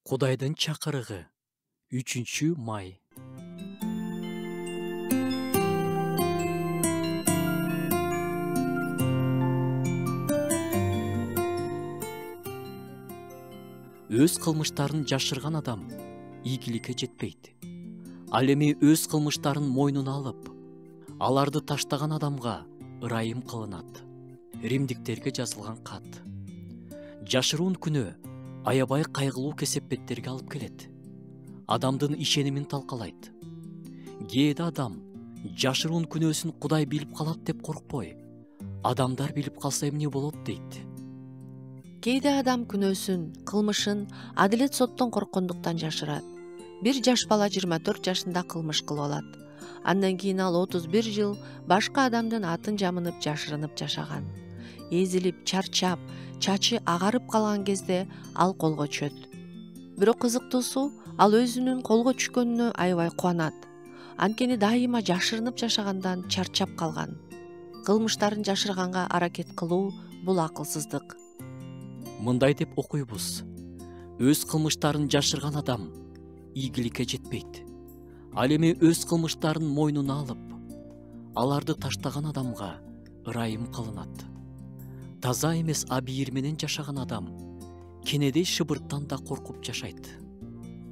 Кудайдын чакырыгы 3 май. Өз кылмыштарын жашырган адам ийгиликке жетпейт. Ал эми өз кылмыштарын мойнуна алып, аларды таштаган адамга ырайым кылынат. Римдиктерге жазылган кат. Жашыруун күнөө аябай кайгылуу кесепеттерге алып келет. Адамдын ишенимин талкалайт. Кээде адам жашыруун күнөөсүн Кудай билип калат деп коркпой, адамдар билип калса эмне болот дейт. Кээде адам күнөөсүн, кылмышын адилет соттон корккондуктан жашырат. Бир жаш бала 24 жашында кылмыш кылып алат. Андан кийин ал 31 жыл башка адамдын атын жамынып жашырынып жашаган. Эзилип, чарчап, чачы агарып калган кезде ал колго түшөт. Бирок кызыктуусу, ал өзүнүн колго түшкөнүнө аябай кубанат. Анткени дайыма жашырынып жашагандан чарчап калган. Кылмыштарын жашырганга аракет кылуу бул акылсыздык. Мындай деп окуйбуз. Өз кылмыштарын жашырган адам ийгиликке жетпейт. Ал эми өз кылмыштарын мойнуна алып, аларды таштаган адамга ырайым кылынат. Таза эмес абийир менен жашаган адам кенедей шыбырттан да коркуп жашайт.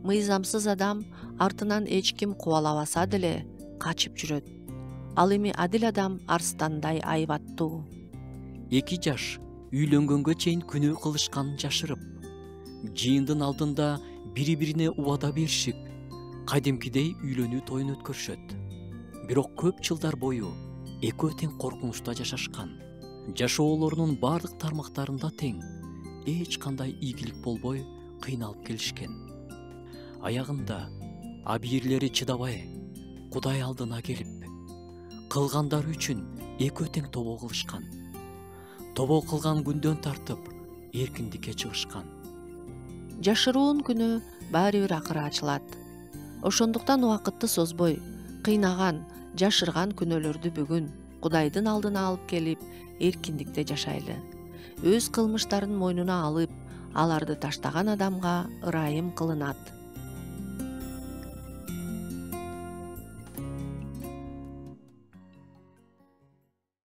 Мыйзамсыз адам артынан эч ким кубалабаса деле качып жүрөт. Ал эми адил адам арстандай айбаттуу. 2 жаш үйлөнгөнгө чейин күнөө кылышканын жашырып, жыйындын алдында бири-бирине убада беришип, кадимкидей үйлөнүү тоюн өткөрүшөт. Бирок көп жылдар бою экөө тең коркунучта жашашкан. Жашоолорунун бардык тармактарында тең, эч кандай ийгилик болбой кыйналып келишкен. Аягында абийирлери чыдабай Кудай алдына келип, кылгандары үчүн экөө тең тобо кылышкан. Тобо кылган күндөн тартып эркиндикке чыгышкан. Жашыруун күнөө баары бир акыры ачылат. Ошондуктан убакытты созбой, кыйнаган, жашырган күнөөлөрдү бүгүн Кудайдын алдына алып келип, эркиндикте жашайлы. Өз кылмыштарын мойнуна алып, аларды таштаган адамга ырайым кылынат.